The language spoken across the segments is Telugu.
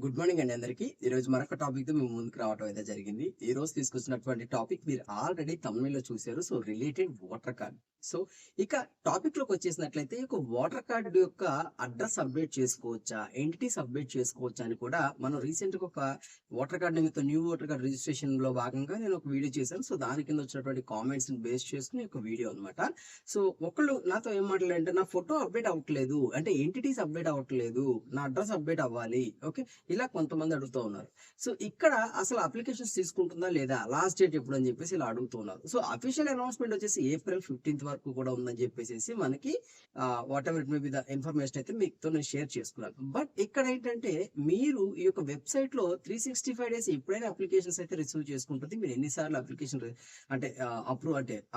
గుడ్ మార్నింగ్ అండి అందరికి. ఈ రోజు మరొక టాపిక్ తో మేము ముందుకు రావడం అయితే జరిగింది. ఈ రోజు తీసుకొచ్చినటువంటి టాపిక్ మీరు ఆల్రెడీ తమిళ లో చూశారు. So related water card. So ఇక టాపిక్ లోకి వచ్చేసినట్లయితే ఇక వాటర్ కార్డ్ యొక్క అడ్రస్ అప్డేట్ చేసుకోవచ్చా, ఎంటిటీస్ అప్డేట్ చేసుకోవచ్చా అని కూడా మనం రీసెంట్ గా ఒక వాటర్ కార్డ్ నిమిత్తం న్యూ వాటర్ కార్డ్ రిజిస్ట్రేషన్ లో భాగంగా నేను ఒక వీడియో చేశాను. సో దాని కింద వచ్చినటువంటి కామెంట్స్ ని బేస్ చేసుకుని ఒక వీడియో అనమాట. సో ఒకళ్ళు నాతో ఏం మాట్లాడారంటే నా ఫోటో అప్డేట్ అవ్వట్లేదు, అంటే ఎంటిటీస్ అప్డేట్ అవ్వట్లేదు, నా అడ్రస్ అప్డేట్ అవ్వాలి. ఓకే, ఇలా కొంతమంది అడుగుతూ ఉన్నారు. సో ఇక్కడ అసలు అప్లికేషన్స్ తీసుకుంటుందా లేదా, లాస్ట్ డేట్ ఎప్పుడు అని చెప్పేసి ఇలా అడుగుతున్నారు. సో అఫీషియల్ అనౌన్స్మెంట్ వచ్చేసి ఏప్రిల్ 15th వరకు కూడా ఉందని చెప్పేసి మనకి what ever it may be the information అయితే మీతో నేను షేర్ చేసుకున్నాను. బట్ ఇక్కడ ఏంటంటే మీరు ఈ యొక్క వెబ్సైట్ లో 365 డేస్ ఎప్పుడైనా అప్లికేషన్స్ అయితే రిసీవ్ చేసుకుంటుంది. మీరు ఎన్నిసార్లు అప్లికేషన్ అంటే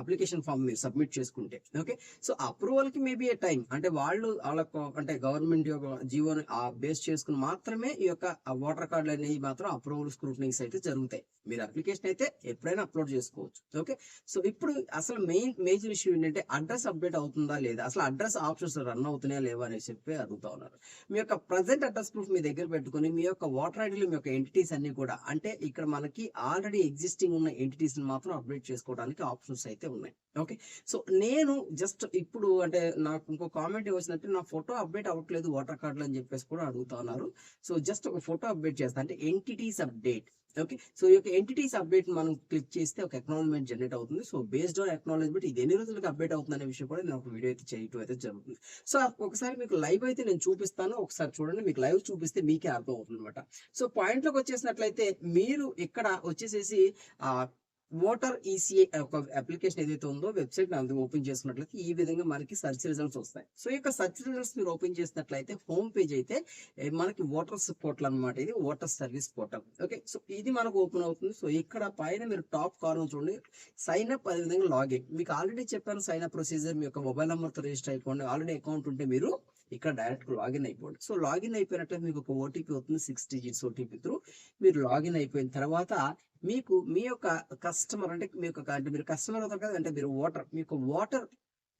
అప్లికేషన్ ఫామ్ మీరు సబ్మిట్ చేసుకుంటే ఓకే. సో అప్రూవల్ కి మేబీ ఏ టైం అంటే వాళ్ళకు అంటే గవర్నమెంట్ యొక్క జీవోని బేస్ చేసుకుని మాత్రమే ఈ యొక్క వాటర్ కార్డులు అనేవి మాత్రం అప్రూవల్ స్క్రూటనీస్ అయితే జరుగుతాయి. మీరు అప్లికేషన్ అయితే ఎప్పుడైనా అప్లోడ్ చేసుకోవచ్చు. ఓకే, సో ఇప్పుడు అసలు మేజర్ ఇష్యూ ఏంటంటే అడ్రస్ అప్డేట్ అవుతుందా లేదా, అసలు అడ్రస్ ఆప్షన్స్ రన్ అవుతున్నాయా లేవా అని చెప్పి అడుగుతా ఉన్నారు. మీ యొక్క ప్రజెంట్ అడ్రస్ ప్రూఫ్ మీ దగ్గర పెట్టుకుని మీ యొక్క వాటర్ ఐడీలు మీ యొక్క ఎంటిటీస్ అన్ని కూడా అంటే ఇక్కడ మనకి ఆల్రెడీ ఎగ్జిస్టింగ్ ఉన్న ఎంటిటీస్ మాత్రం అప్డేట్ చేసుకోవడానికి ఆప్షన్స్ అయితే ఉన్నాయి. ఓకే, సో నేను జస్ట్ ఇప్పుడు అంటే నాకు ఇంకో కామెంట్ వచ్చినట్టు నా ఫోటో అప్డేట్ అవ్వట్లేదు వాటర్ కార్డులు అని చెప్పేసి కూడా అడుగుతా ఉన్నారు. సో జస్ట్ ఒక ఫోటో అప్డేట్ చేస్తా అంటే ఎంటిటీస్ అప్డేట్. ఓకే, సో ఈ యొక్క ఎంటిటీస్ అప్డేట్ మనం క్లిక్ చేస్తే ఒక అక్నాలజ్మెంట్ జనరేట్ అవుతుంది. సో బేస్డ్ ఆన్ అక్నాలజ్మెంట్ ఇది ఎన్ని రోజులకు అప్డేట్ అవుతుంది అనే విషయం కూడా నేను ఒక వీడియో అయితే చేయటం అయితే జరుగుతుంది. సో ఒకసారి మీకు లైవ్ అయితే నేను చూపిస్తాను, ఒకసారి చూడండి. మీకు లైవ్ చూపిస్తే మీకే అర్థం అవుతుంది అనమాట. సో పాయింట్ లోకి వచ్చేసినట్లయితే మీరు ఇక్కడ వచ్చేసేసి ఓటర్ ఈసీఐ ఒక అప్లికేషన్ ఏదైతే ఉందో వెబ్సైట్ అది ఓపెన్ చేసినట్లయితే ఈ విధంగా మనకి సెర్చ్ రిజల్ట్స్ వస్తాయి. సో ఈ యొక్క సెర్చ్ రిజల్ట్స్ మీరు ఓపెన్ చేసినట్లయితే హోమ్ పేజ్ అయితే మనకి ఓటర్స్ పోర్టల్ అనమాట. ఇది voter service portal. Okay, so ఇది మనకు ఓపెన్ అవుతుంది. సో ఇక్కడ పైన మీరు టాప్ కార్నర్ చూడండి సైన్ అప్, అదే విధంగా లాగిన్. మీకు ఆల్రెడీ చెప్పాను సైన్ అప్ ప్రొసీజర్. మీ యొక్క మొబైల్ నెంబర్ తో రిజిస్టర్ అయిపోండి. ఆల్రెడీ అకౌంట్ ఉంటే మీరు ఇక్కడ డైరెక్ట్ లాగిన్ అయిపోండి. సో లాగిన్ అయిపోయినట్లయితే మీకు ఒక ఓటీపీ అవుతుంది, 6 digits ఓటీపీ త్రూ. మీరు లాగిన్ అయిపోయిన తర్వాత మీకు మీ యొక్క కస్టమర్ అంటే మీ యొక్క అంటే మీరు కస్టమర్ అవుతారు కదా, అంటే మీరు ఓటర్, మీకు ఓటర్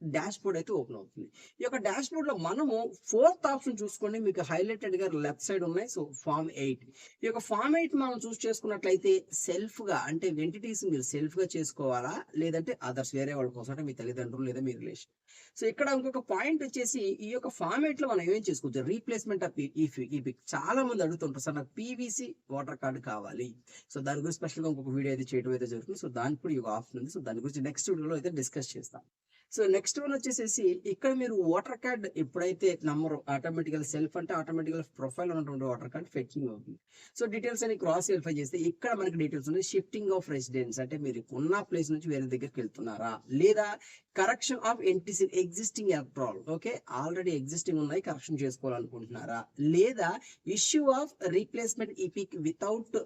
డాష్ బోర్డ్ అయితే ఓపెన్ అవుతుంది. ఈ యొక్క డాష్ బోర్డ్ లో మనము 4th ఆప్షన్ చూసుకోండి, మీకు హైలైటెడ్ గా లెఫ్ట్ సైడ్ ఉన్నాయి. సో ఫామ్ 8, ఈ యొక్క ఫామ్ 8 మనం చూస్ చేసుకున్నట్లయితే సెల్ఫ్ గా అంటే ఎంటిటీస్ మీరు సెల్ఫ్ గా చేసుకోవాలా లేదంటే అదర్స్ వేరే వాళ్ళ కోసం అంటే మీ తల్లిదండ్రులు లేదా మీ రిలేషన్. సో ఇక్కడ ఇంకొక పాయింట్ వచ్చేసి ఈ యొక్క ఫామ్ 8 లో మనం ఏమేం చేసుకోవచ్చు, రీప్లేస్మెంట్ ఆఫ్ ఈ చాలా మంది అడుగుతుంటారు సార్ నాకు పీవీసీ వాటర్ కార్డు కావాలి. సో దాని గురించి స్పెషల్ గా ఇంకొక వీడియో అయితే చేయడం అయితే జరుగుతుంది. సో దానికి కూడా ఈ ఆప్షన్ ఉంది. సో దాని గురించి నెక్స్ట్ వీడియోలో అయితే డిస్కస్ చేస్తాం. సో నెక్స్ట్ వన్ వచ్చేసేసి ఇక్కడ మీరు వాటర్ కార్డ్ ఎప్పుడైతే నంబర్ ఆటోమేటికల్ సెల్ఫ్ అంటే ఆటోమేటికల్ ప్రొఫైల్ ఉన్నటువంటి వాటర్ కార్డ్ ఫెచ్చింగ్ అవుతుంది. సో డీటెయిల్స్ అని క్రాస్ వెరిఫై చేస్తే ఇక్కడ మనకి డీటెయిల్స్ ఉన్నాయి. షిఫ్టింగ్ ఆఫ్ రెసిడెన్స్ అంటే మీరు ఉన్న ప్లేస్ నుంచి వేరే దగ్గరికి వెళ్తున్నారా, లేదా correction of existing apparel. Okay, already existing ఉన్నాయి కరెక్షన్ చేసుకోవాలనుకుంటున్నారా, లేదా issue of replacement EPIC without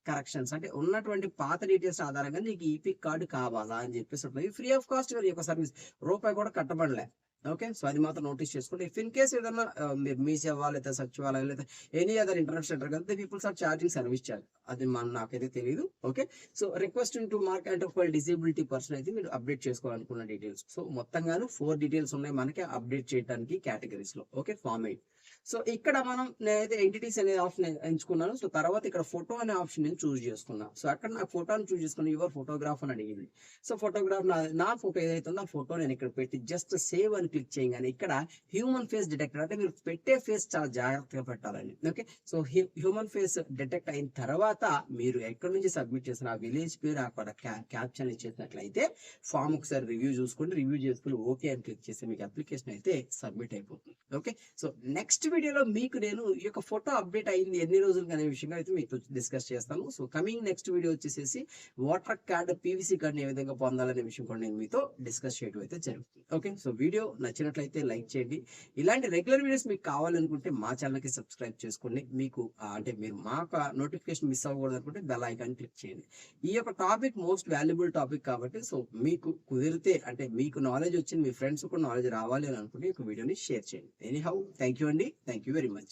corrections అంటే ఉన్నటువంటి పాత డీటెయిల్స్ ఆధారంగా నీకు ఈపిక్ కార్డు కావాలా అని చెప్పేసి ఉంటుంది. ఫ్రీ ఆఫ్ కాస్ట్ ఈ యొక్క సర్వీస్ రూపాయి కూడా కట్టబడలే. ఓకే, సో అది మాత్రం నోటీస్ చేసుకోండి. ఇఫ్ ఇన్ కేస్ ఏదన్నా మీరు మీ సేవ లేదా సచివాలయం లేదా ఎనీ అదర్ ఇంటర్నెట్ సెంటర్ కదా peoples are charging service charge, అది నాకైతే తెలియదు. Okay, so requesting to mark and of disability person అయితే మీరు అప్డేట్ చేసుకోవాలనుకున్న డీటెయిల్స్. సో మొత్తంగాను 4 డీటెయిల్స్ ఉన్నాయి మనకి అప్డేట్ చేయడానికి కేటగిరీస్ లో. Okay, form 8. సో ఇక్కడ మనం నేనైతే ఎంటిటీస్ అనే ఆప్షన్ ఎంచుకున్నాను. సో తర్వాత ఇక్కడ ఫోటో అనే ఆప్షన్ నేను చూస్ చేసుకున్నాను. సో అక్కడ నా ఫోటోని చూస్ చేసుకుని యువర్ ఫోటోగ్రాఫ్ అని అడిగింది. సో ఫోటోగ్రాఫ్ నా ఫోటో ఏదైతే ఉందో ఆ ఫోటో నేను ఇక్కడ పెట్టి జస్ట్ సేవ్ అని క్లిక్ చేయగానే ఇక్కడ హ్యూమన్ ఫేస్ డిటెక్టర్ అంటే మీరు పెట్టే ఫేస్ చాలా జాగ్రత్తగా పెట్టాలండి. Okay, so human face detect అయిన తర్వాత మీరు ఎక్కడి నుంచి సబ్మిట్ చేసిన ఆ విలేజ్ పేరు అక్కడ క్యాప్షన్ ఇచ్చేసినట్లయితే ఫామ్ ఒకసారి రివ్యూ చూసుకోండి. రివ్యూ చేసుకుని ఓకే అని క్లిక్ చేస్తే మీకు అప్లికేషన్ అయితే సబ్మిట్ అయిపోతుంది. ఓకే, సో నెక్స్ట్ వీడియోలో మీకు నేను ఈ యొక్క ఫోటో అప్డేట్ అయింది ఎన్ని రోజులు అనే విషయంగా అయితే మీకు డిస్కస్ చేస్తాను. సో కమింగ్ నెక్స్ట్ వీడియో వచ్చేసి వాటర్ కార్డ్ పీవీసీ కార్డ్ ఏ విధంగా పొందాలనే విషయం కూడా నేను మీతో డిస్కస్ చేయడం అయితే జరుగుతుంది. ఓకే, సో వీడియో నచ్చినట్లయితే లైక్ చేయండి. ఇలాంటి రెగ్యులర్ వీడియోస్ మీకు కావాలనుకుంటే మా ఛానల్ కి సబ్స్క్రైబ్ చేసుకోండి. మీకు అంటే మీరు మాకు నోటిఫికేషన్ మిస్ అవ్వకూడదు అనుకుంటే బెల్ ఐకాన్ క్లిక్ చేయండి. ఈ యొక్క టాపిక్ మోస్ట్ వాల్యుబుల్ టాపిక్ కాబట్టి సో మీకు కుదిరితే అంటే మీకు నాలెడ్జ్ వచ్చింది, మీ ఫ్రెండ్స్ కూడా నాలెడ్జ్ రావాలి అని అనుకుంటే ఈ వీడియోని షేర్ చేయండి. ఎనీహౌ థ్యాంక్ యూ అండి. Thank you very much.